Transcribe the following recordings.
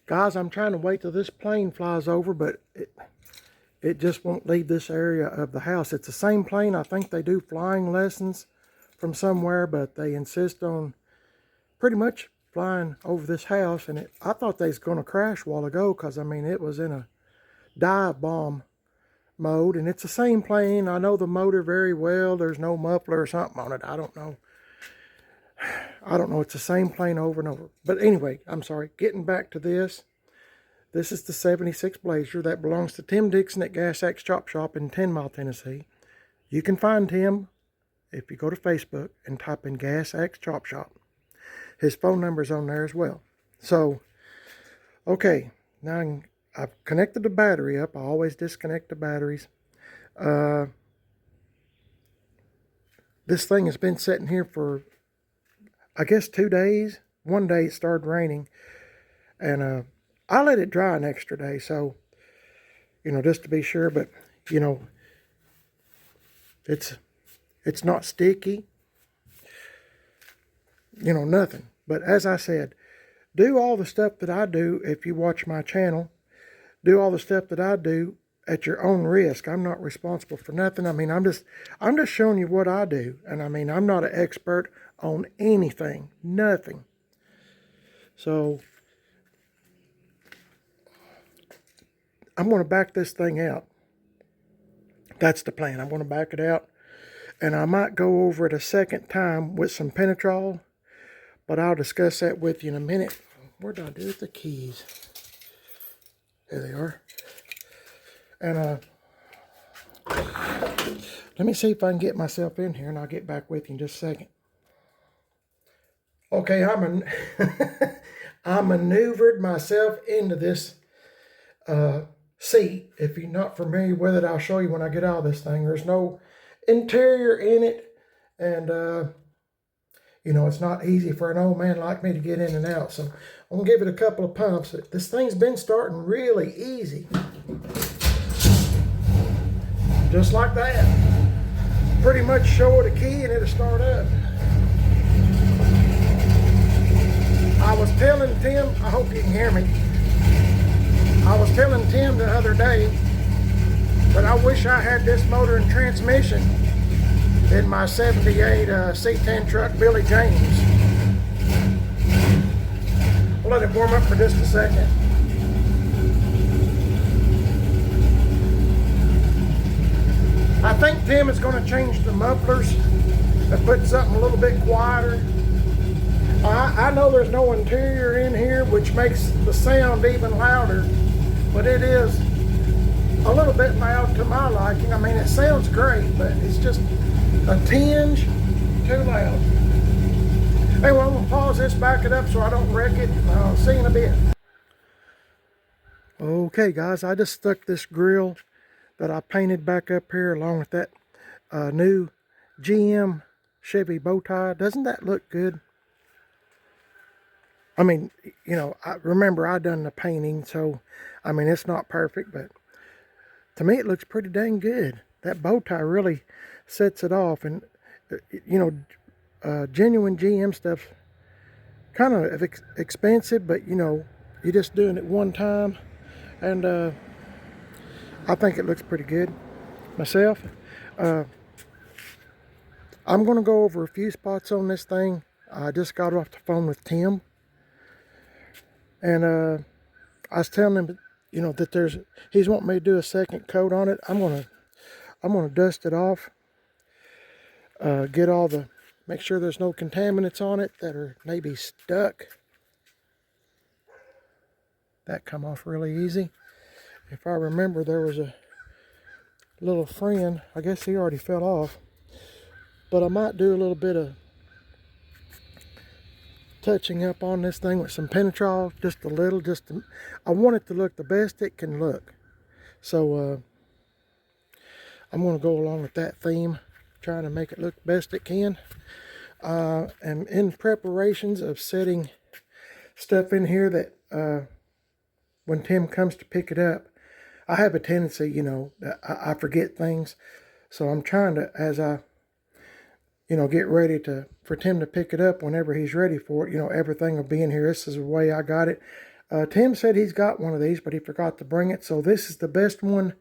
Guys, I'm trying to wait till this plane flies over, but it just won't leave this area of the house. It's the same plane. I think they do flying lessons from somewhere, but they insist on pretty much flying over this house. And I thought they was going to crash a while ago, because, I mean, it was in a dive bomb mode. And it's the same plane. I know the motor very well. There's no muffler or something on it. I don't know. It's the same plane over and over. But anyway, I'm sorry. Getting back to this. This is the 76 Blazer that belongs to Tim Dixon at Gas Axe Chop Shop in 10 Mile, Tennessee. You can find Tim if you go to Facebook and type in Gas Axe Chop Shop. His phone number is on there as well. So, okay. Now I've connected the battery up. I always disconnect the batteries. This thing has been sitting here for, I guess, 2 days. One day it started raining. And I let it dry an extra day, so, just to be sure, but, it's not sticky, nothing. But as I said, do all the stuff that I do. If you watch my channel, do all the stuff that I do at your own risk. I'm not responsible for nothing. I mean, I'm just showing you what I do. And I mean, I'm not an expert on anything, nothing. So I'm going to back this thing out. That's the plan. I'm going to back it out. And I might go over it a second time with some Penetrol. But I'll discuss that with you in a minute. What did I do with the keys? There they are. And let me see if I can get myself in here, and I'll get back with you in just a second. Okay, I maneuvered myself into this seat. If you're not familiar with it, I'll show you when I get out of this thing. There's no interior in it, and it's not easy for an old man like me to get in and out. So I'm gonna give it a couple of pumps. This thing's been starting really easy, just like that. Pretty much show it a key and it'll start up. I was telling Tim, I hope you can hear me. I was telling Tim the other day that I wish I had this motor and transmission in my 78 C10 truck Billy James. I'll let it warm up for just a second. I think Tim is going to change the mufflers and put something a little bit quieter. I know there's no interior in here, which makes the sound even louder, but it is a little bit loud to my liking. I mean, it sounds great, but it's just a tinge too loud. Anyway, I'm going to pause this, back it up so I don't wreck it, and I'll see you in a bit. Okay, guys, I just stuck this grill that I painted back up here along with that new GM Chevy bow tie. Doesn't that look good? I mean, I remember I done the painting, so, I mean, it's not perfect, but to me it looks pretty dang good. That bow tie really sets it off, and, genuine GM stuff's kind of expensive, but, you're just doing it one time, and I think it looks pretty good myself. I'm going to go over a few spots on this thing. I just got off the phone with Tim. And I was telling him, that he's wanting me to do a second coat on it. I'm gonna dust it off, make sure there's no contaminants on it that are maybe stuck. That come off really easy. If I remember, there was a little friend. I guess he already fell off, but I might do a little bit of touching up on this thing with some Penetrol, just a little, I want it to look the best it can look. So I'm going to go along with that theme, trying to make it look best it can. And in preparations of setting stuff in here that when Tim comes to pick it up, I have a tendency, I forget things. So I'm trying to, as I get ready for Tim to pick it up whenever he's ready for it. Everything will be in here. This is the way I got it. Tim said he's got one of these, but he forgot to bring it. So this is the best one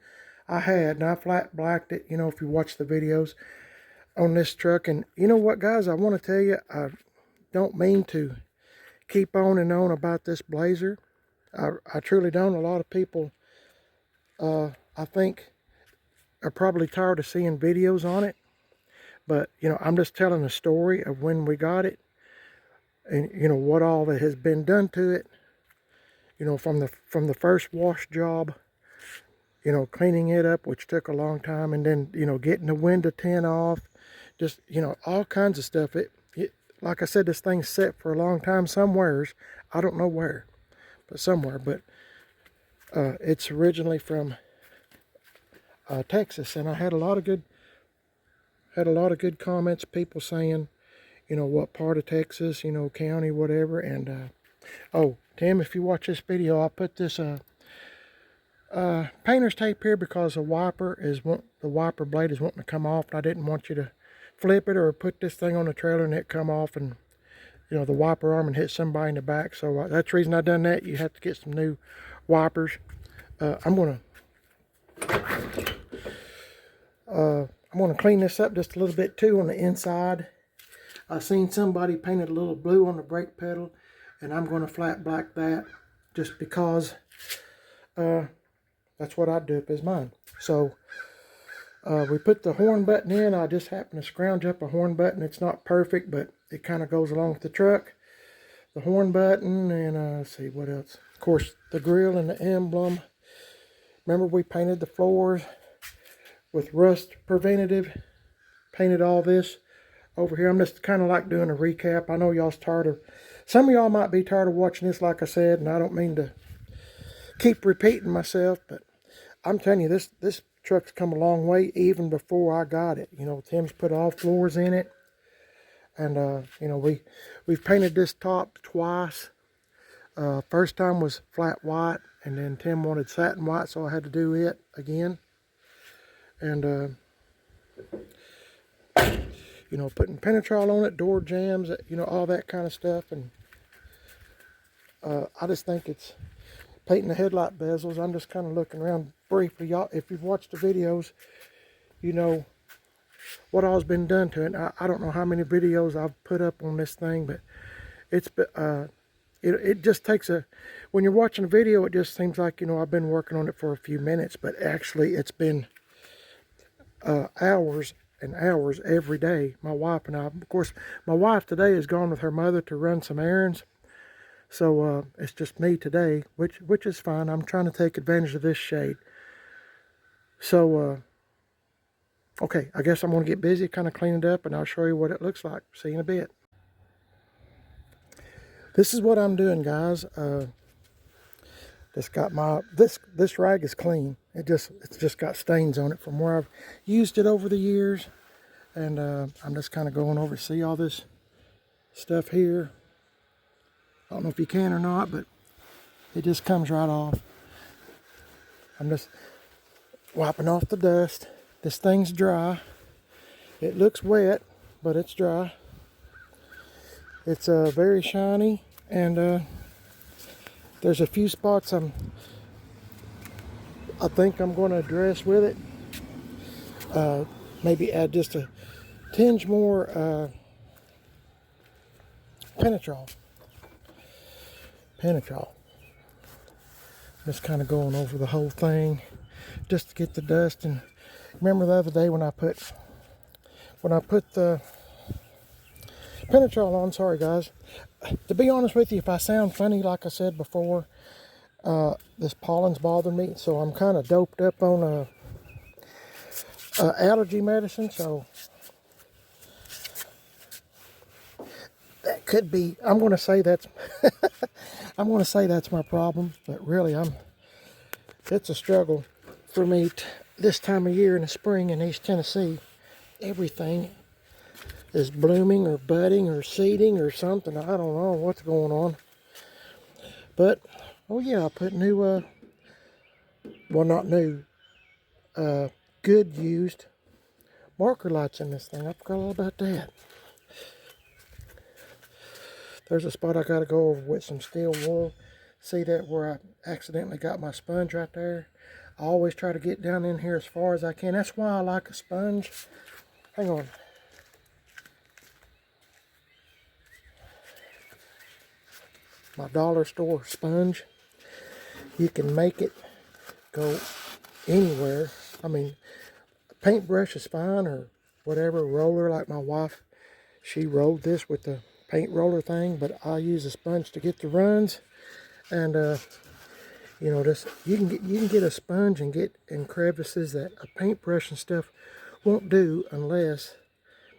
I had, and I flat blacked it, you know, if you watch the videos on this truck. And you know what, guys, I want to tell you, I don't mean to keep on and on about this Blazer. I truly don't. A lot of people, I think, are probably tired of seeing videos on it. But, you know, I'm just telling the story of when we got it and, you know, what all that has been done to it. You know, from the first wash job, you know, cleaning it up, which took a long time, and then, you know, getting the window tint off, just, you know, all kinds of stuff. It like I said, this thing's set for a long time somewheres. I don't know where, but somewhere. But it's originally from Texas, and I had a lot of good comments, people saying, you know, what part of Texas, you know, county, whatever. And oh, Tim, if you watch this video, I'll put this painter's tape here because the wiper blade is wanting to come off, and I didn't want you to flip it or put this thing on the trailer and it come off and, you know, the wiper arm and hit somebody in the back. So that's the reason I done that. You have to get some new wipers. I'm gonna clean this up just a little bit too on the inside. I seen somebody painted a little blue on the brake pedal, and I'm going to flat black that just because that's what I'd do if it's mine. So we put the horn button in. I just happened to scrounge up a horn button. It's not perfect, but it kind of goes along with the truck. The horn button, and let's see what else. Of course, the grill and the emblem. Remember, we painted the floors with rust preventative. Painted all this over here. I'm just kind of like doing a recap. I know y'all's tired of, some of y'all might be tired of watching this, like I said, and I don't mean to keep repeating myself, but I'm telling you, this truck's come a long way even before I got it. You know, Tim's put all floors in it, and you know, we've painted this top twice. First time was flat white, and then Tim wanted satin white, so I had to do it again. And you know, putting Penetrol on it, door jams, you know, all that kind of stuff. And I just think it's painting the headlight bezels. I'm just kind of looking around briefly. Y'all, if you've watched the videos, you know what all's been done to it. I don't know how many videos I've put up on this thing, but it's it just takes when you're watching a video, it just seems like, you know, I've been working on it for a few minutes, but actually it's been hours and hours every day. My wife and I, of course, my wife today is gone with her mother to run some errands, so it's just me today, which is fine. I'm trying to take advantage of this shade. So okay, I guess I'm going to get busy kind of cleaning it up, and I'll show you what it looks like. See you in a bit. This is what I'm doing, guys. Just got my this rag is clean. It's just got stains on it from where I've used it over the years, and I'm just kind of going over to see all this stuff here. I don't know if you can or not, but it just comes right off. I'm just wiping off the dust. This thing's dry. It looks wet, but it's dry. It's very shiny, and there's a few spots I think I'm going to address with it. Maybe add just a tinge more Penetrol. Just kind of going over the whole thing just to get the dust. And remember the other day when I put the Penetrol on, sorry guys, to be honest with you, if I sound funny, like I said before, this pollen's bothering me, so I'm kind of doped up on allergy medicine, so that could be, I'm going to say that's I'm going to say that's my problem, but really it's a struggle for me this time of year in the spring in East Tennessee. Everything is blooming or budding or seeding or something. I don't know what's going on. But, oh yeah, I put new, well not new, good used marker lights in this thing. I forgot all about that. There's a spot I got to go over with some steel wool. See that where I accidentally got my sponge right there? I always try to get down in here as far as I can. That's why I like a sponge. Hang on. My dollar store sponge. You can make it go anywhere. I mean, a paintbrush is fine, or whatever, roller like my wife. She rolled this with the paint roller thing, but I use a sponge to get the runs. And you know, this you can get a sponge and get in crevices that a paintbrush and stuff won't do unless,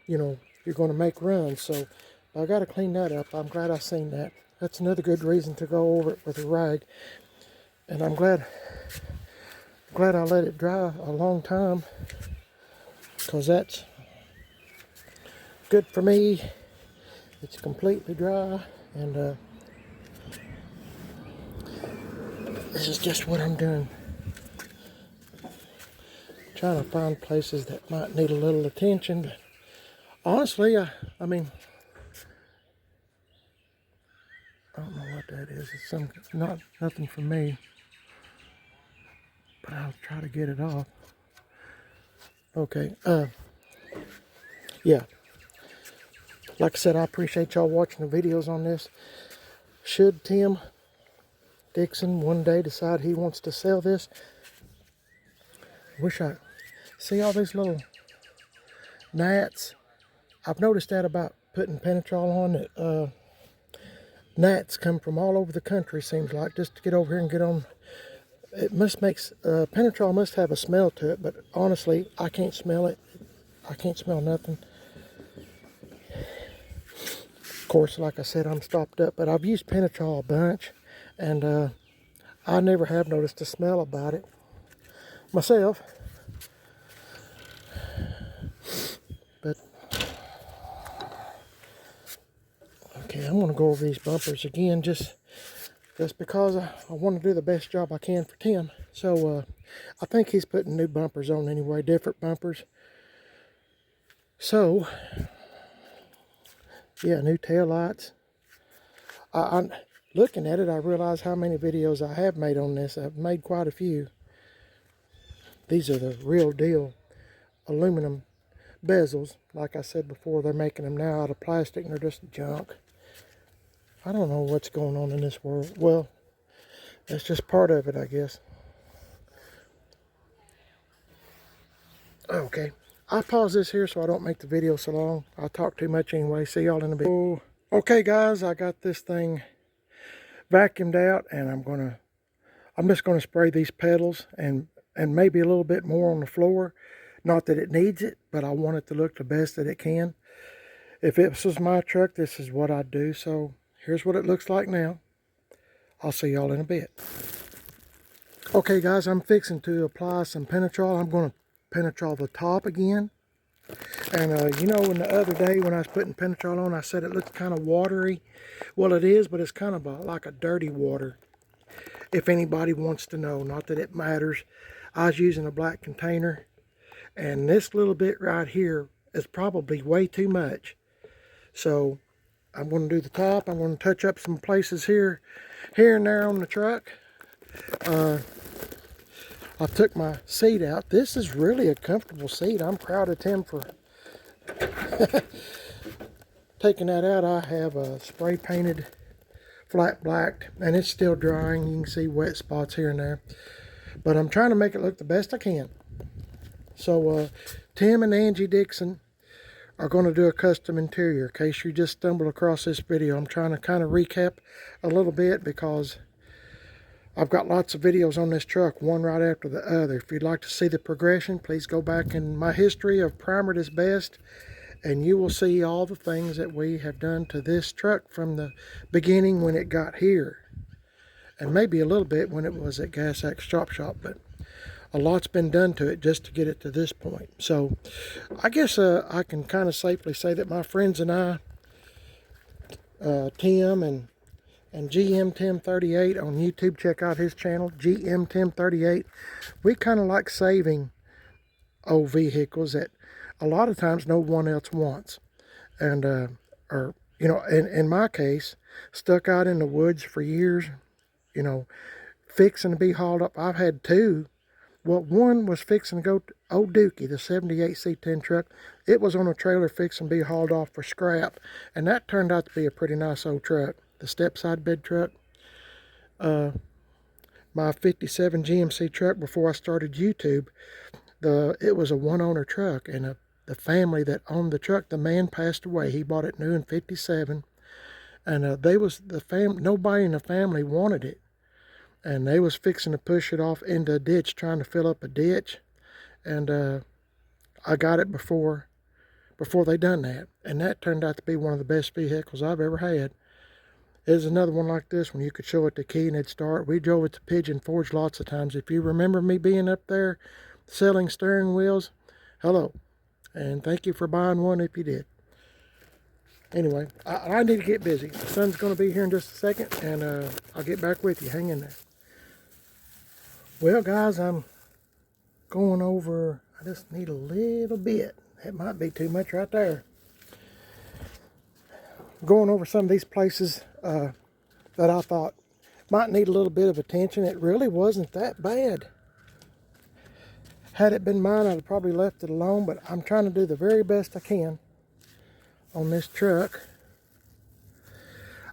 you know, you're going to make runs. So I got to clean that up. I'm glad I seen that. That's another good reason to go over it with a rag. And I'm glad I let it dry a long time, because that's good for me. It's completely dry, and this is just what I'm doing. Trying to find places that might need a little attention, but honestly, I mean, I don't know what that is. It's nothing for me, but I'll try to get it off. Okay, yeah. Like I said, I appreciate y'all watching the videos on this. Should Tim Dixon one day decide he wants to sell this, wish I see all these little gnats. I've noticed that about putting Penetrol on it. Gnats come from all over the country, seems like, just to get over here and get on. It must make Penetrol must have a smell to it, but honestly, I can't smell it. I can't smell nothing. Of course, like I said, I'm stopped up, but I've used Penetrol a bunch, and I never have noticed a smell about it myself. But okay, I'm going to go over these bumpers again, just because I want to do the best job I can for Tim. So I think he's putting new bumpers on anyway, different bumpers. So yeah, new tail lights. I'm looking at it, I realize how many videos I have made on this. I've made quite a few. These are the real deal aluminum bezels. Like I said before, they're making them now out of plastic, and they're just junk. I don't know what's going on in this world. Well, that's just part of it, I guess. Okay, I'll pause this here so I don't make the video so long. I'll talk too much anyway. See y'all in a bit. Okay guys, I got this thing vacuumed out, and I'm just gonna spray these pedals and maybe a little bit more on the floor. Not that it needs it, but I want it to look the best that it can. If this was my truck, this is what I'd do. So here's what it looks like now. I'll see y'all in a bit. Okay guys, I'm fixing to apply some Penetrol. I'm going to Penetrol the top again. And you know, in the other day when I was putting Penetrol on, I said it looks kind of watery. Well, it is, but it's kind of like a dirty water. If anybody wants to know, not that it matters. I was using a black container, and this little bit right here is probably way too much. So I'm going to do the top. I'm going to touch up some places here and there on the truck. I took my seat out. This is really a comfortable seat. I'm proud of Tim for taking that out. I have a spray painted flat black, and it's still drying. You can see wet spots here and there, but I'm trying to make it look the best I can. So Tim and Angie Dixon are going to do a custom interior. In case you just stumbled across this video, I'm trying to kind of recap a little bit, because I've got lots of videos on this truck, one right after the other. If you'd like to see the progression, please go back in my history of Primered is Best, and you will see all the things that we have done to this truck from the beginning when it got here. And maybe a little bit when it was at Gas Axe Chop Shop, but a lot's been done to it just to get it to this point. So I guess I can kind of safely say that my friends and I, Tim and GM Tim 38 on YouTube, check out his channel, GM Tim 38. We kind of like saving old vehicles that a lot of times no one else wants, and or you know, in my case, stuck out in the woods for years, you know, fixing to be hauled up. I've had two. Well, one was fixing to go to Old Dookie, the 78 C10 truck. It was on a trailer fixing to be hauled off for scrap. And that turned out to be a pretty nice old truck. The step side bed truck. My 57 GMC truck before I started YouTube, it was a one-owner truck. And the family that owned the truck, the man passed away. He bought it new in 57. And nobody in the family wanted it. And they was fixing to push it off into a ditch, trying to fill up a ditch. And I got it before they done that. And that turned out to be one of the best vehicles I've ever had. There's another one like this when you could show it the key and it'd start. We drove it to Pigeon Forge lots of times. If you remember me being up there selling steering wheels, hello. And thank you for buying one if you did. Anyway, I need to get busy. The sun's going to be here in just a second, and I'll get back with you. Hang in there. Well, guys, I'm going over. I just need a little bit. That might be too much right there. Going over some of these places that I thought might need a little bit of attention. It really wasn't that bad. Had it been mine, I'd have probably left it alone, but I'm trying to do the very best I can on this truck.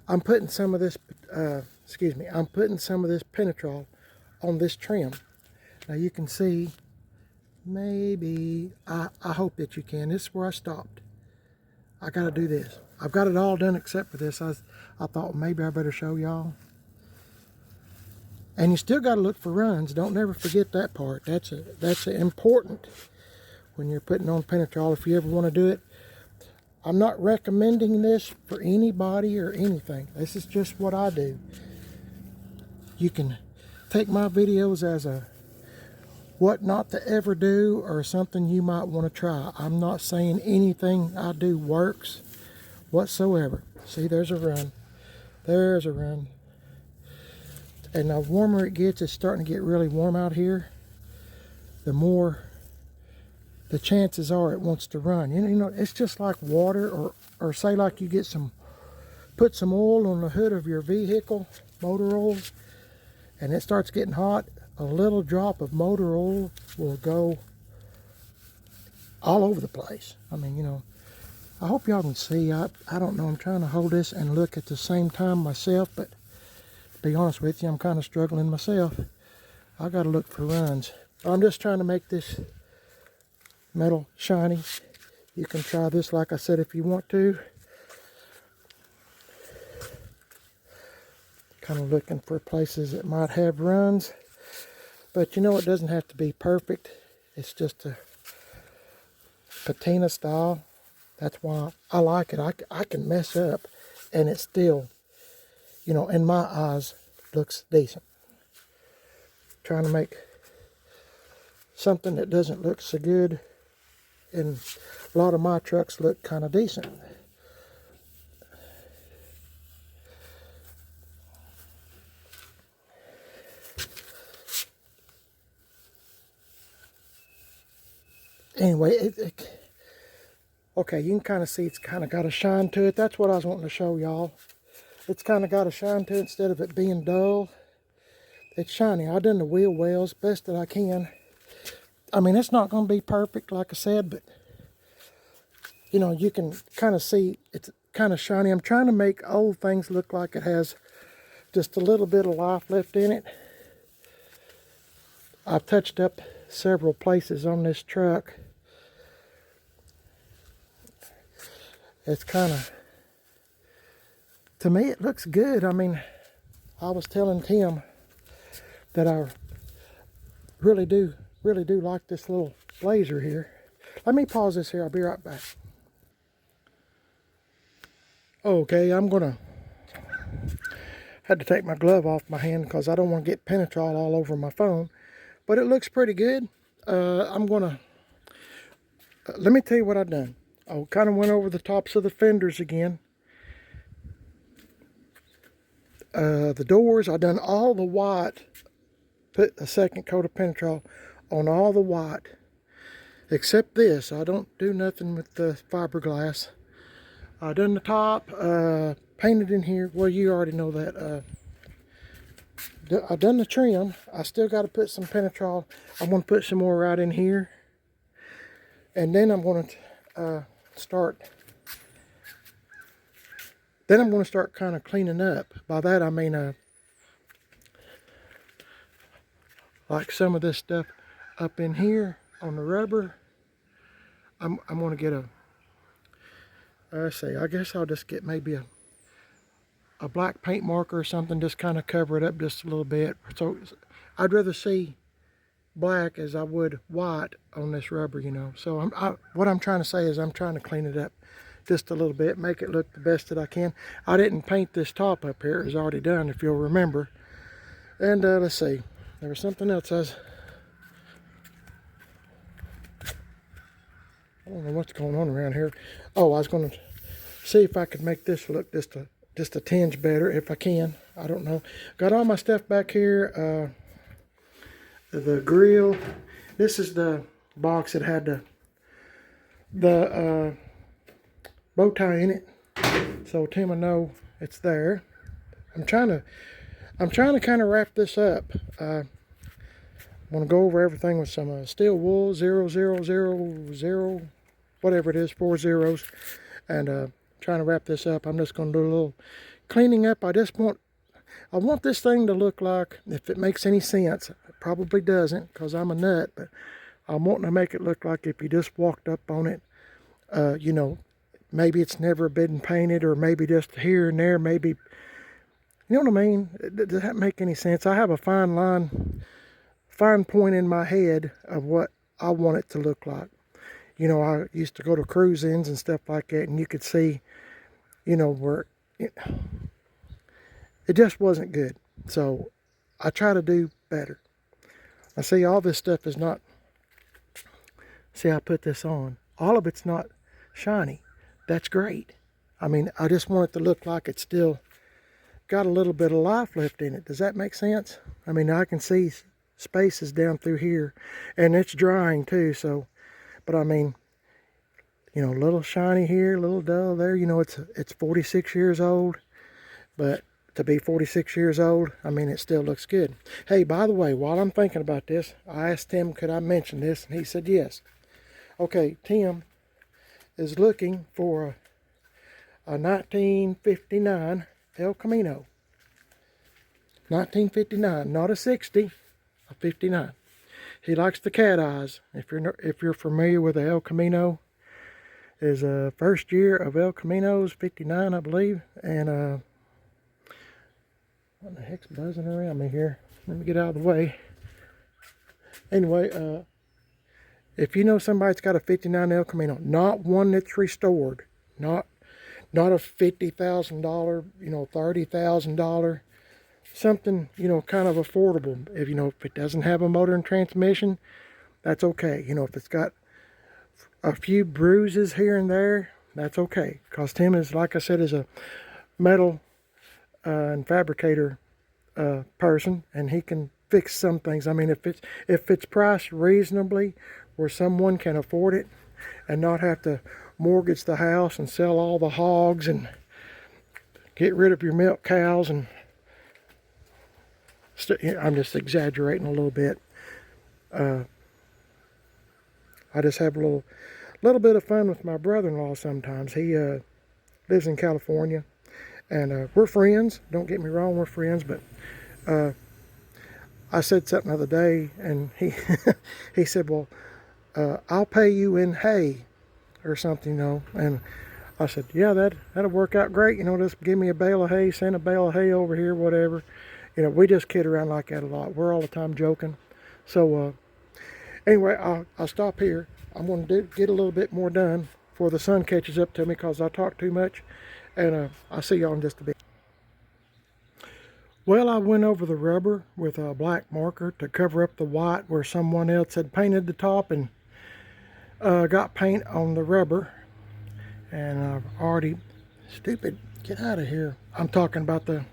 I'm putting some of this, I'm putting some of this Penetrol on this trim. Now you can see, maybe, I hope that you can. This is where I stopped. I got to do this. I've got it all done except for this. I thought maybe I better show y'all. And you still got to look for runs. Don't never forget that part. That's important when you're putting on Penetrol. If you ever want to do it, I'm not recommending this for anybody or anything. This is just what I do. You can take my videos as a what not to ever do or something you might want to try. I'm not saying anything I do works whatsoever. See, there's a run. There's a run. And the warmer it gets, it's starting to get really warm out here, the more the chances are it wants to run. You know, it's just like water, or say like you get put some oil on the hood of your vehicle, motor oil, and it starts getting hot. A little drop of motor oil will go all over the place. I mean, you know, I hope y'all can see. I don't know, I'm trying to hold this and look at the same time myself, but to be honest with you, I'm kind of struggling myself. I got to look for runs. I'm just trying to make this metal shiny. You can try this, like I said, if you want to. Kind of looking for places that might have runs. But you know, it doesn't have to be perfect. It's just a patina style. That's why I like it. I can mess up and it still, you know, in my eyes, looks decent. Trying to make something that doesn't look so good, and a lot of my trucks look kind of decent. Anyway, okay, you can kind of see it's kind of got a shine to it. That's what I was wanting to show y'all. It's kind of got a shine to it instead of it being dull. It's shiny. I've done the wheel wells best that I can. I mean, it's not going to be perfect, like I said, but you know, you can kind of see it's kind of shiny. I'm trying to make old things look like it has just a little bit of life left in it. I've touched up several places on this truck. It's kind of, to me, it looks good. I mean, I was telling Tim that I really do like this little blazer here. Let me pause this here. I'll be right back. Okay, had to take my glove off my hand because I don't want to get Penetrol all over my phone. But it looks pretty good. Let me tell you what I've done. I kind of went over the tops of the fenders again. The doors, I've done all the white. Put a second coat of Penetrol on all the white. Except this. I don't do nothing with the fiberglass. I've done the top. Painted in here. Well, you already know that. I done the trim. I still got to put some Penetrol. I'm going to put some more right in here. And then I'm going to start kind of cleaning up. By that I mean like some of this stuff up in here on the rubber. I'm going to get I guess I'll just get maybe a black paint marker or something, just kind of cover it up just a little bit. So I'd rather see black as I would white on this rubber, you know. So what I'm trying to say is I'm trying to clean it up just a little bit, make it look the best that I can. I didn't paint this top up here. It was already done, if you'll remember. And let's see, there was something else I don't know what's going on around here. Oh, I was going to see if I could make this look just a tinge better, if I can. I don't know. Got all my stuff back here. The grill. This is the box that had the bow tie in it. So Tim will know it's there. I'm trying to kind of wrap this up. I want to go over everything with some steel wool 0000, whatever it is, 4 zeros, and trying to wrap this up. I'm just going to do a little cleaning up. I want this thing to look like, if it makes any sense, it probably doesn't because I'm a nut, but I'm wanting to make it look like if you just walked up on it, you know, maybe it's never been painted, or maybe just here and there, maybe, you know what I mean? Does that make any sense? I have a fine point in my head of what I want it to look like. You know, I used to go to cruise-ins and stuff like that, and you could see, you know, where it just wasn't good. So I try to do better. I see all this stuff is not, see, I put this on. All of it's not shiny. That's great. I mean, I just want it to look like it's still got a little bit of life left in it. Does that make sense? I mean, I can see spaces down through here, and it's drying too, so, but I mean, you know, a little shiny here, a little dull there. You know, it's 46 years old, but to be 46 years old, I mean, it still looks good. Hey, by the way, while I'm thinking about this, I asked Tim, could I mention this? And he said yes. Okay, Tim is looking for a 1959 El Camino. 1959, not a 60, a 59. He likes the cat eyes. If you're familiar with the El Camino, is first year of El Camino's 59, I believe. And what the heck's buzzing around me here? Let me get out of the way. Anyway, if you know somebody that's got a 59 El Camino, not one that's restored, not a $50,000, you know, $30,000, something, you know, kind of affordable. If, you know, if it doesn't have a motor and transmission, that's okay. You know, if it's got a few bruises here and there, that's okay. Because Tim is, like I said, is a metal and fabricator person, and he can fix some things. I mean, if it's priced reasonably where someone can afford it and not have to mortgage the house and sell all the hogs and get rid of your milk cows, and I'm just exaggerating a little bit. I just have a little bit of fun with my brother-in-law sometimes. He lives in California, and we're friends. Don't get me wrong, we're friends, but I said something the other day, and he said, well, I'll pay you in hay or something, you know. And I said, yeah, that'll work out great. You know, just give me a bale of hay, send a bale of hay over here, whatever. You know, we just kid around like that a lot. We're all the time joking. So anyway, I'll stop here. I'm going to get a little bit more done before the sun catches up to me, because I talk too much. And I'll see y'all in just a bit. Well, I went over the rubber with a black marker to cover up the white where someone else had painted the top, and got paint on the rubber. And I've already, stupid, get out of here. I'm talking about the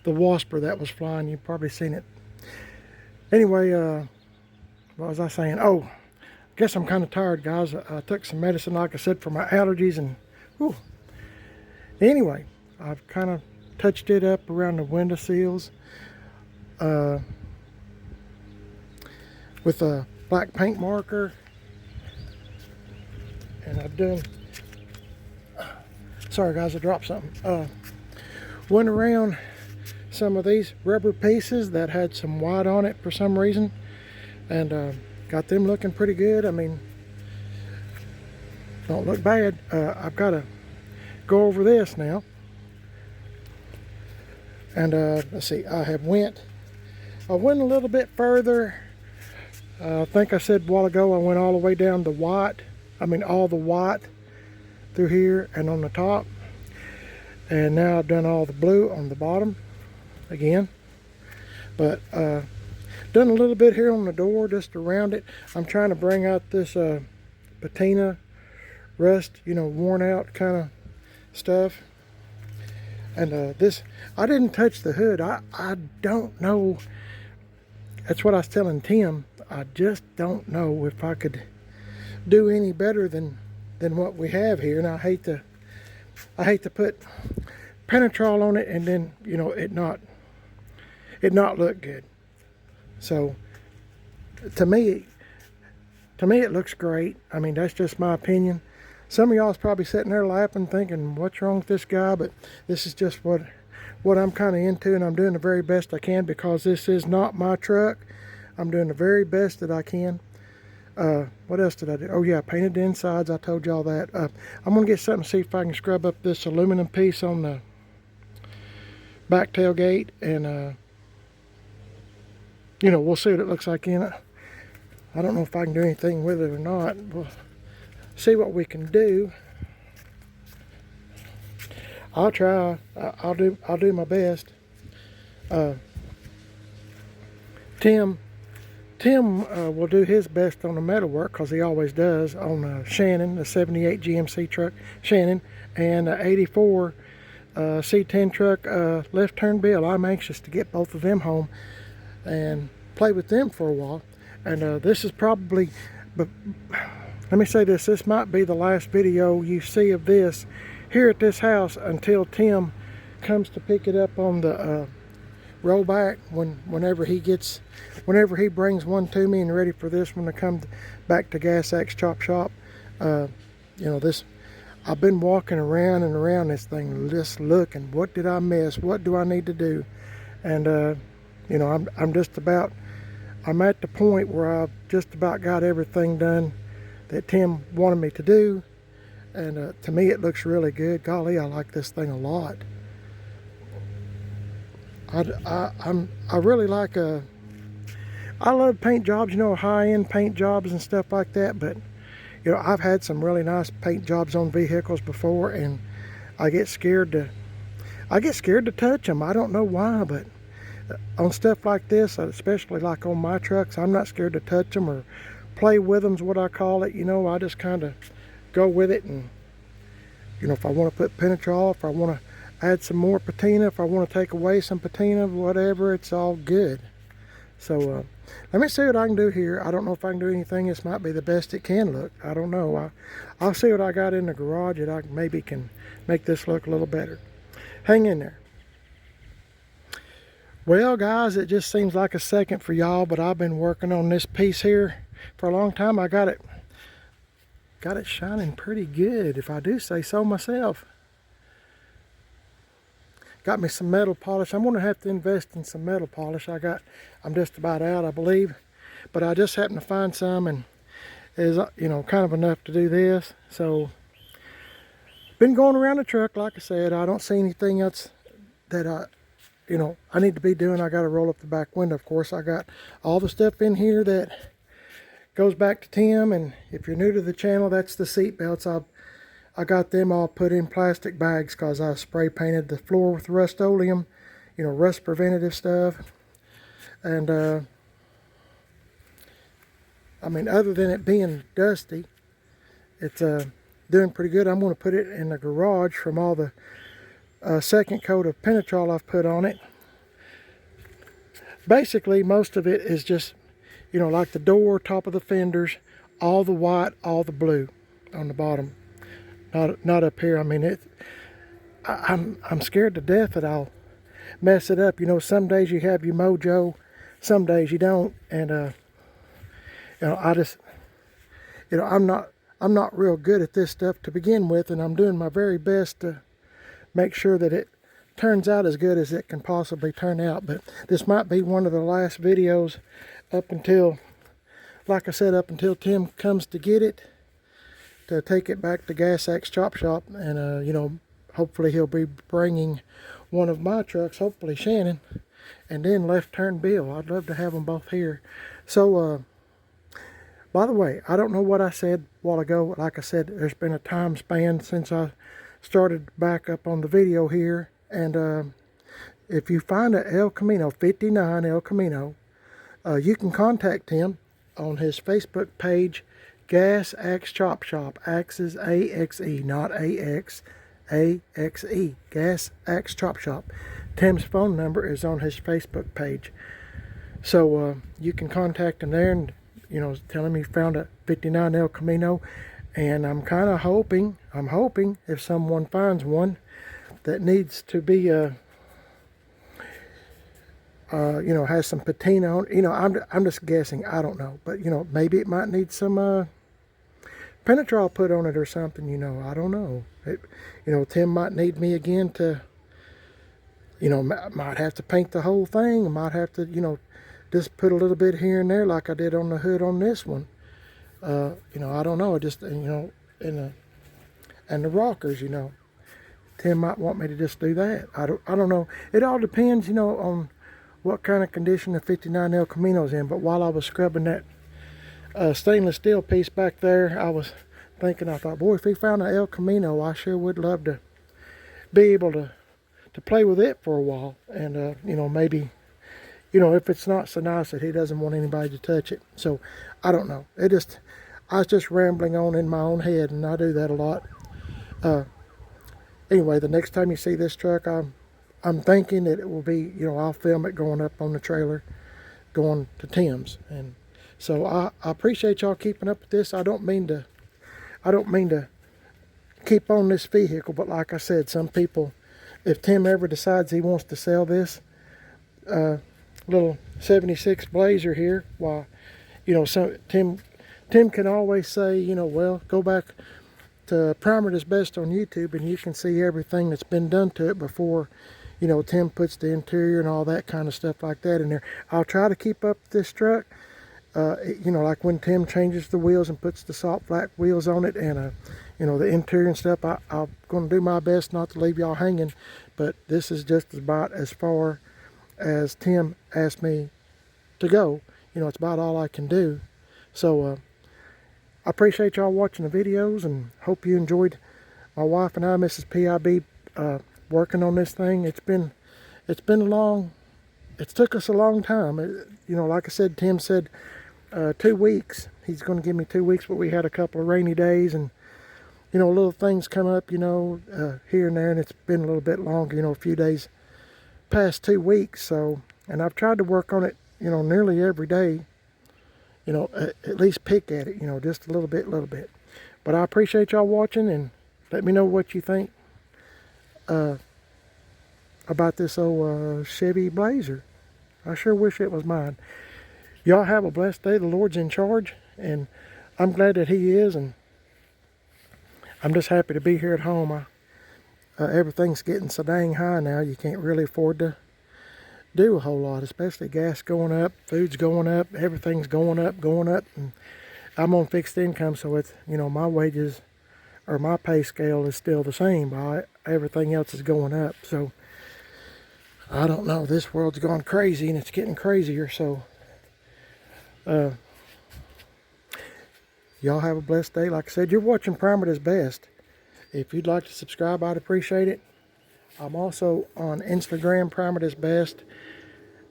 the wasper that was flying. You've probably seen it. Anyway, what was I saying? Oh, I guess I'm kind of tired, guys. I took some medicine, like I said, for my allergies, and whew. Anyway, I've kind of touched it up around the window sills. with a black paint marker. And I've done, sorry guys, I dropped something. Went around some of these rubber pieces that had some white on it for some reason, and got them looking pretty good. I mean, don't look bad. I've got to go over this now. And let's see, I went a little bit further. I think I said a while ago I went all the way down the white. I mean all the white through here and on the top. And now I've done all the blue on the bottom again. But done a little bit here on the door, just around it. I'm trying to bring out this patina rust, you know, worn out kind of stuff. And this, I didn't touch the hood. I don't know. That's what I was telling Tim. I just don't know if I could do any better than what we have here. And I hate to put Penetrol on it and then, you know, it not look good. So to me it looks great. I mean, that's just my opinion. Some of y'all's probably sitting there laughing, thinking, what's wrong with this guy? But this is just what I'm kind of into, and I'm doing the very best I can because this is not my truck. I'm doing the very best that I can. What else did I do? Oh yeah, painted the insides. I told y'all that. I'm gonna get something to see if I can scrub up this aluminum piece on the back tailgate, and you know, we'll see what it looks like in it. I don't know if I can do anything with it or not. We'll see what we can do. I'll try. I'll do my best. Tim will do his best on the metal work because he always does on Shannon, the 78 GMC truck Shannon, and 84 C10 truck left turn Bill. I'm anxious to get both of them home and play with them for a while. And this is probably, but let me say this might be the last video you see of this here at this house until Tim comes to pick it up on the rollback whenever he brings one to me and ready for this one to come back to Gas Axe Chop Shop. You know, this, I've been walking around and around this thing just looking, what did I miss, what do I need to do? And you know, I'm at the point where I've just about got everything done that Tim wanted me to do, and to me it looks really good. Golly, I like this thing a lot. I really like I love paint jobs, you know, high-end paint jobs and stuff like that, but you know, I've had some really nice paint jobs on vehicles before, and I get scared to touch them. I don't know why, but on stuff like this, especially like on my trucks, I'm not scared to touch them or play with them's what I call it. You know, I just kind of go with it, and you know, if I want to put Penetrol, if I want to add some more patina, if I want to take away some patina, whatever, it's all good. So let me see what I can do here. I don't know if I can do anything. This might be the best it can look. I don't know. I'll see what I got in the garage that I maybe can make this look a little better. Hang in there. Well guys, it just seems like a second for y'all, but I've been working on this piece here for a long time. I got it shining pretty good, if I do say so myself. Got me some metal polish. I'm gonna have to invest in some metal polish. I'm just about out, I believe, but I just happened to find some, and is, you know, kind of enough to do this. So been going around the truck, like I said. I don't see anything else that I need to be doing. I got to roll up the back window, of course. I got all the stuff in here that goes back to Tim, and if you're new to the channel, that's the seat belts. I got them all put in plastic bags because I spray painted the floor with Rust-Oleum, you know, rust preventative stuff. And I mean, other than it being dusty, it's doing pretty good. I'm going to put it in the garage from all the second coat of Penetrol I've put on it. Basically, most of it is just, you know, like the door, top of the fenders, all the white, all the blue on the bottom. Not up here. I mean, I'm scared to death that I'll mess it up. You know, some days you have your mojo, some days you don't. And you know, I just, you know, I'm not real good at this stuff to begin with, and I'm doing my very best to make sure that it turns out as good as it can possibly turn out. But this might be one of the last videos up until, like I said, up until Tim comes to get it, to take it back to Gas Axe Chop Shop. And you know, hopefully he'll be bringing one of my trucks, hopefully Shannon, and then Left Turn Bill. I'd love to have them both here. So by the way, I don't know what I said a while ago. Like I said, there's been a time span since I started back up on the video here. And if you find a El Camino, 59 El Camino, you can contact him on his Facebook page, Gas Axe Chop Shop. Axe is A-X-E, not A-X, A-X-E, Gas Axe Chop Shop. Tim's phone number is on his Facebook page. So you can contact him there and, you know, tell him you found a 59 El Camino. And I'm kind of hoping, if someone finds one that needs to be, you know, has some patina on, you know, I'm just guessing, I don't know. But, you know, maybe it might need some Penetrol put on it or something, you know, I don't know. You know, Tim might need me again to, you know, might have to paint the whole thing. I might have to, you know, just put a little bit here and there like I did on the hood on this one. You know, I don't know. Just, you know, and the rockers, you know, Tim might want me to just do that. I don't know. It all depends, you know, on what kind of condition the 59 El Camino's in. But while I was scrubbing that stainless steel piece back there, I was thinking, I thought, boy, if we found an El Camino, I sure would love to be able to play with it for a while. And, you know, maybe, you know, if it's not so nice that he doesn't want anybody to touch it. So, I don't know. I was just rambling on in my own head, and I do that a lot. Anyway, the next time you see this truck, I'm thinking that it will be, you know, I'll film it going up on the trailer, going to Tim's. And so I appreciate y'all keeping up with this. I don't mean to keep on this vehicle, but like I said, some people, if Tim ever decides he wants to sell this little 76 Blazer here, why, you know, Tim can always say, you know, well, go back to Primer It Is Best on YouTube and you can see everything that's been done to it before, you know, Tim puts the interior and all that kind of stuff like that in there. I'll try to keep up with this truck. You know, like when Tim changes the wheels and puts the salt flat wheels on it, and you know, the interior and stuff, I'm going to do my best not to leave y'all hanging. But this is just about as far as Tim asked me to go. You know, it's about all I can do. So I appreciate y'all watching the videos, and hope you enjoyed my wife and I, Mrs. PIB, working on this thing. It's been long. It's took us a long time. You know, like I said, Tim said 2 weeks. He's going to give me 2 weeks, but we had a couple of rainy days, and you know, little things come up, you know, here and there, and it's been a little bit longer, you know, a few days past 2 weeks. So, and I've tried to work on it, you know, nearly every day, you know, at least pick at it, you know, just a little bit. But I appreciate y'all watching, and let me know what you think about this old Chevy Blazer. I sure wish it was mine. Y'all have a blessed day. The Lord's in charge, and I'm glad that He is, and I'm just happy to be here at home. Everything's getting so dang high now, you can't really afford to do a whole lot, especially gas going up, food's going up, everything's going up, and I'm on fixed income, so it's, you know, my wages or my pay scale is still the same, but everything else is going up. So I don't know, this world's gone crazy, and it's getting crazier. So y'all have a blessed day. Like I said, you're watching Primer It Is Best. If you'd like to subscribe, I'd appreciate it. I'm also on Instagram, Primer It Is Best,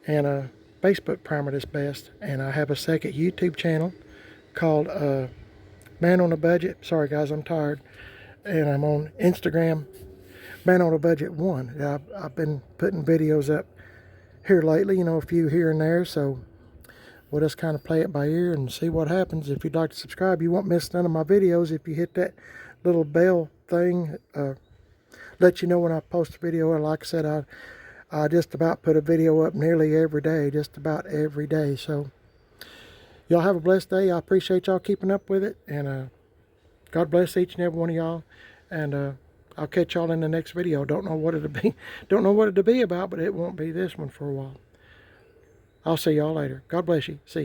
and Facebook, Primer It Is Best. And I have a second YouTube channel called Man on a Budget. Sorry guys, I'm tired. And I'm on Instagram, Man on a Budget 1. I've been putting videos up here lately, you know, a few here and there. So we'll just kind of play it by ear and see what happens. If you'd like to subscribe, you won't miss none of my videos. If you hit that little bell thing, let you know when I post a video. And like I said, I just about put a video up nearly every day, just about every day. So y'all have a blessed day. I appreciate y'all keeping up with it, and God bless each and every one of y'all. And I'll catch y'all in the next video. Don't know what it'll be. Don't know what it'll be about, but it won't be this one for a while. I'll see y'all later. God bless you. See you.